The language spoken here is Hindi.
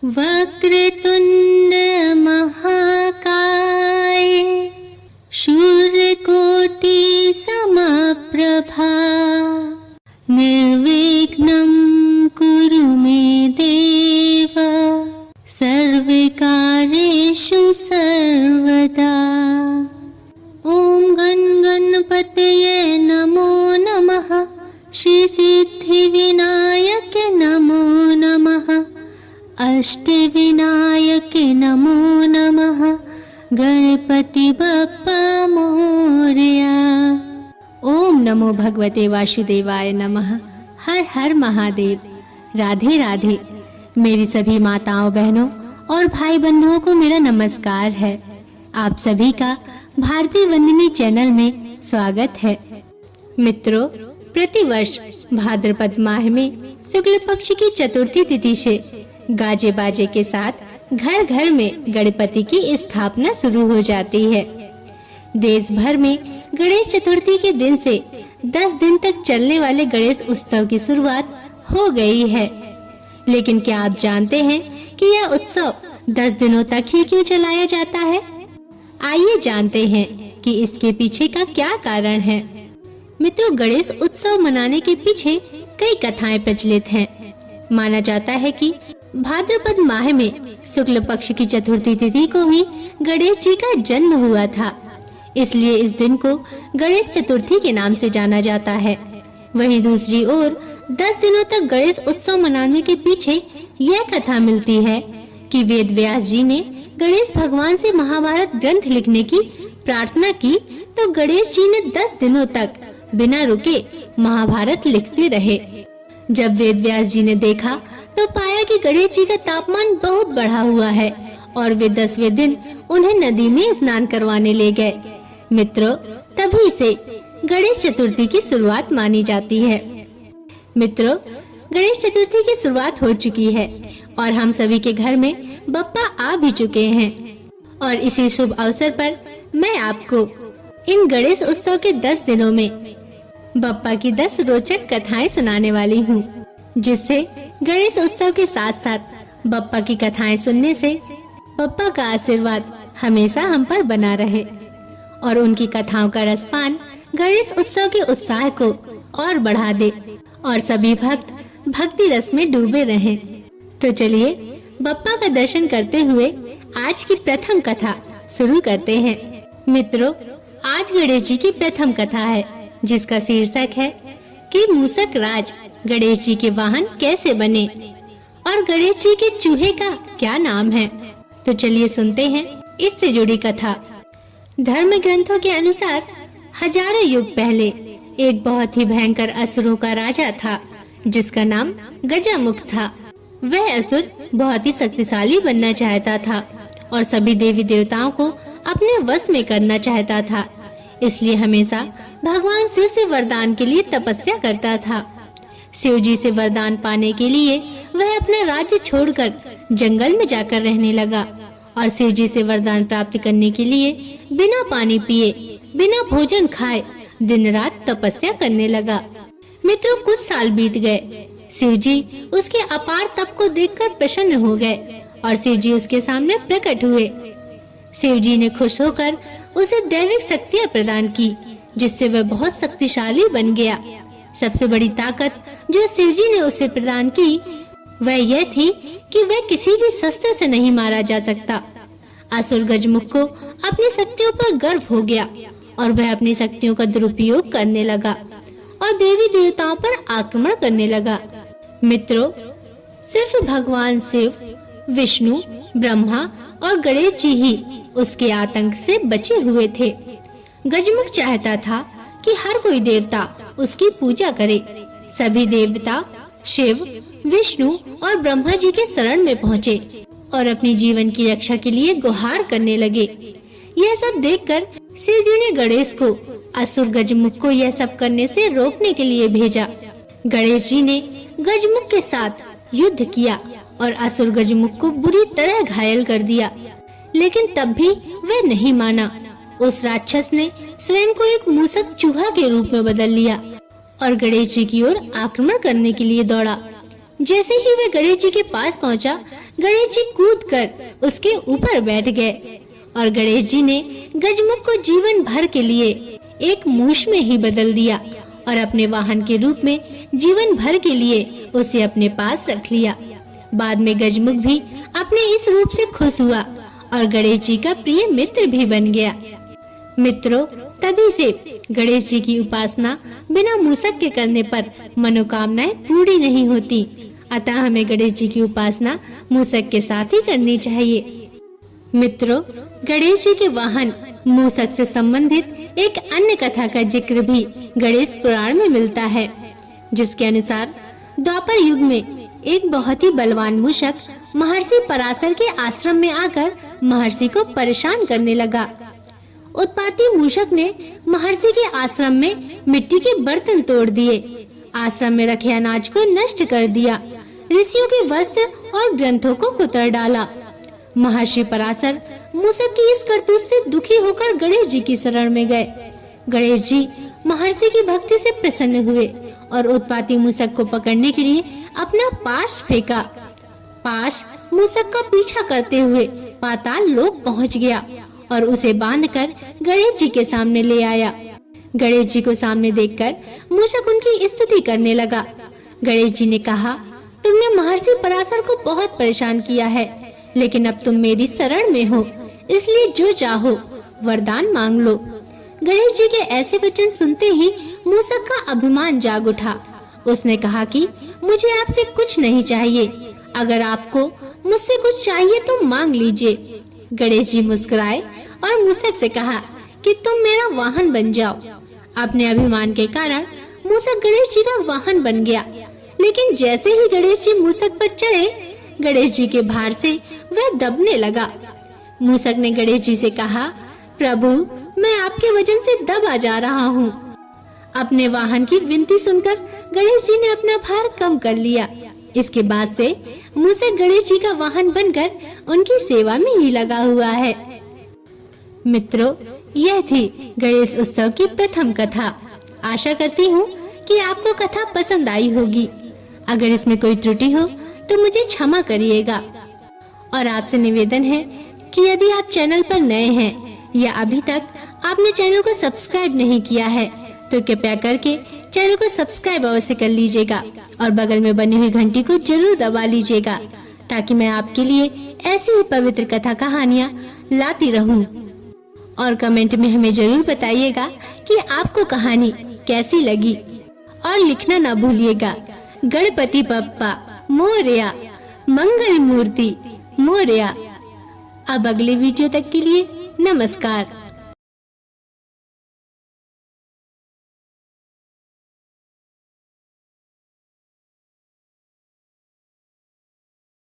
वक्रतुंड महाकाय सूर्यकोटि समप्रभा निर्विघ्नं कुरु मे देव सर्वकार्येषु सर्वदा। ओम गण गणपतये नमो नमः। श्री सिद्धि विनायक नमो नमः। अष्ट विनायक नमो नमः। गणपति बप्पा मोरया। ओम नमो भगवते वासुदेवाय नमः। हर हर महादेव। राधे राधे। मेरी सभी माताओं बहनों और भाई बंधुओं को मेरा नमस्कार है। आप सभी का भारतीय वंदिनी चैनल में स्वागत है। मित्रों, प्रतिवर्ष भाद्रपद माह में शुक्ल पक्ष की चतुर्थी तिथि से गाजे बाजे के साथ घर घर में गणपति की स्थापना शुरू हो जाती है। देश भर में गणेश चतुर्थी के दिन से 10 दिन तक चलने वाले गणेश उत्सव की शुरुआत हो गई है। लेकिन क्या आप जानते हैं कि यह उत्सव 10 दिनों तक ही क्यों चलाया जाता है? आइए जानते हैं कि इसके पीछे का क्या कारण है। मित्रों, गणेश उत्सव मनाने के पीछे कई कथाएं प्रचलित हैं। माना जाता है कि भाद्रपद माह में शुक्ल पक्ष की चतुर्थी तिथि को ही गणेश जी का जन्म हुआ था, इसलिए इस दिन को गणेश चतुर्थी के नाम से जाना जाता है। वहीं दूसरी ओर 10 दिनों तक गणेश उत्सव मनाने के पीछे यह कथा मिलती है कि वेद व्यास जी ने गणेश भगवान से महाभारत ग्रंथ लिखने की प्रार्थना की, तो गणेश जी ने 10 दिनों तक बिना रुके महाभारत लिखते रहे। जब वेद व्यास जी ने देखा तो पाया कि गणेश जी का तापमान बहुत बढ़ा हुआ है और वे 10वें दिन उन्हें नदी में स्नान करवाने ले गए। मित्रों, तभी से गणेश चतुर्थी की शुरुआत मानी जाती है। मित्रों, गणेश चतुर्थी की शुरुआत हो चुकी है और हम सभी के घर में बप्पा आ भी चुके हैं। और इसी शुभ अवसर पर मैं आपको इन गणेश उत्सव के 10 दिनों में बप्पा की 10 रोचक कथाएं सुनाने वाली हूँ, जिससे गणेश उत्सव के साथ साथ बप्पा की कथाएं सुनने से बप्पा का आशीर्वाद हमेशा हम पर बना रहे और उनकी कथाओं का रसपान गणेश उत्सव के उत्साह को और बढ़ा दे और सभी भक्त भक्ति रस में डूबे रहें। तो चलिए बप्पा का दर्शन करते हुए आज की प्रथम कथा शुरू करते हैं। मित्रों, आज गणेश जी की प्रथम कथा है, जिसका शीर्षक है कि मूषक राज गणेश जी के वाहन कैसे बने और गणेश जी के चूहे का क्या नाम है। तो चलिए सुनते हैं इससे जुड़ी कथा। धर्म ग्रंथों के अनुसार हजारों युग पहले एक बहुत ही भयंकर असुरों का राजा था, जिसका नाम गजामुख था। वह असुर बहुत ही शक्तिशाली बनना चाहता था और सभी देवी देवताओं को अपने वश में करना चाहता था, इसलिए हमेशा भगवान शिव से वरदान के लिए तपस्या करता था। शिव जी से वरदान पाने के लिए वह अपना राज्य छोड़कर जंगल में जाकर रहने लगा और शिव जी से वरदान प्राप्त करने के लिए बिना पानी पिए, बिना भोजन खाए दिन रात तपस्या करने लगा। मित्रों, कुछ साल बीत गए। शिव जी उसके अपार तप को देखकर प्रसन्न हो गए और शिव जी उसके सामने प्रकट हुए। शिव जी ने खुश होकर उसे दैविक शक्तियां प्रदान की, जिससे वह बहुत शक्तिशाली बन गया। सबसे बड़ी ताकत जो शिव जी ने उसे प्रदान की वह यह थी कि वह किसी भी शस्त्र से नहीं मारा जा सकता। असुर गजमुख को अपनी शक्तियों पर गर्व हो गया और वह अपनी शक्तियों का दुरुपयोग करने लगा और देवी देवताओं पर आक्रमण करने लगा। मित्रों, सिर्फ भगवान शिव, विष्णु, ब्रह्मा और गणेश जी ही उसके आतंक से बचे हुए थे। गजमुख चाहता था कि हर कोई देवता उसकी पूजा करे। सभी देवता शिव, विष्णु और ब्रह्मा जी के शरण में पहुँचे और अपनी जीवन की रक्षा के लिए गुहार करने लगे। यह सब देखकर शिव जी ने गणेश को असुर गजमुख को यह सब करने से रोकने के लिए भेजा। गणेश जी ने गजमुख के साथ युद्ध किया और असुर गजमुख को बुरी तरह घायल कर दिया, लेकिन तब भी वह नहीं माना। उस राक्षस ने स्वयं को एक मूषक चूहा के रूप में बदल लिया और गणेश जी की ओर आक्रमण करने के लिए दौड़ा। जैसे ही वह गणेश जी के पास पहुंचा, गणेश जी कूदकर उसके ऊपर बैठ गए और गणेश जी ने गजमुख को जीवन भर के लिए एक मूष में ही बदल दिया और अपने वाहन के रूप में जीवन भर के लिए उसे अपने पास रख लिया। बाद में गजमुख भी अपने इस रूप से खुश हुआ और गणेश जी का प्रिय मित्र भी बन गया। मित्रों, तभी से गणेश जी की उपासना बिना मूषक के करने पर मनोकामनाएं पूरी नहीं होती। अतः हमें गणेश जी की उपासना मूषक के साथ ही करनी चाहिए। मित्रों, गणेश जी के वाहन मूषक से संबंधित एक अन्य कथा का जिक्र भी गणेश पुराण में मिलता है, जिसके अनुसार द्वापर युग में एक बहुत ही बलवान मूषक महर्षि पराशर के आश्रम में आकर महर्षि को परेशान करने लगा। उत्पाती मूषक ने महर्षि के आश्रम में मिट्टी के बर्तन तोड़ दिए, आश्रम में रखे अनाज को नष्ट कर दिया, ऋषियों के वस्त्र और ग्रंथों को कुतर डाला। महर्षि पराशर मूषक की इस करतूत से दुखी होकर गणेश जी की शरण में गए। गणेश जी महर्षि की भक्ति से प्रसन्न हुए और उत्पाती मूषक को पकड़ने के लिए अपना पाश फेंका। पाश मूषक का पीछा करते हुए पाताल लोक पहुंच गया और उसे बांधकर गणेश जी के सामने ले आया। गणेश जी को सामने देखकर मूषक उनकी स्तुति करने लगा। गणेश जी ने कहा, तुमने महर्षि पराशर को बहुत परेशान किया है, लेकिन अब तुम मेरी शरण में हो, इसलिए जो चाहो वरदान मांग लो। गणेश जी के ऐसे वचन सुनते ही मूषक का अभिमान जाग उठा। उसने कहा कि मुझे आपसे कुछ नहीं चाहिए, अगर आपको मुझसे कुछ चाहिए तो मांग लीजिए। गणेश जी मुस्कुराए और मूषक से कहा कि तुम मेरा वाहन बन जाओ। अपने अभिमान के कारण मूषक गणेश जी का वाहन बन गया, लेकिन जैसे ही गणेश जी मूषक पर चढ़े, गणेश जी के भार से वह दबने लगा। मूषक ने गणेश जी से कहा, प्रभु, मैं आपके वजन से दबा जा रहा हूँ। अपने वाहन की विनती सुनकर गणेश जी ने अपना भार कम कर लिया। इसके बाद से मूषक गणेश जी का वाहन बनकर उनकी सेवा में ही लगा हुआ है। मित्रों, यह थी गणेश उत्सव की प्रथम कथा। आशा करती हूँ कि आपको कथा पसंद आई होगी। अगर इसमें कोई त्रुटि हो तो मुझे क्षमा करिएगा। और आपसे निवेदन है कि यदि आप चैनल पर नए हैं या अभी तक आपने चैनल को सब्सक्राइब नहीं किया है तो कृपया करके चैनल को सब्सक्राइब अवश्य कर लीजिएगा और बगल में बनी हुई घंटी को जरूर दबा लीजिएगा, ताकि मैं आपके लिए ऐसी ही पवित्र कथा कहानियाँ लाती रहूं। और कमेंट में हमें जरूर बताइएगा कि आपको कहानी कैसी लगी और लिखना ना भूलिएगा। गणपति बप्पा मोरया, मंगल मूर्ति मोरया। अब अगले वीडियो तक के लिए नमस्कार।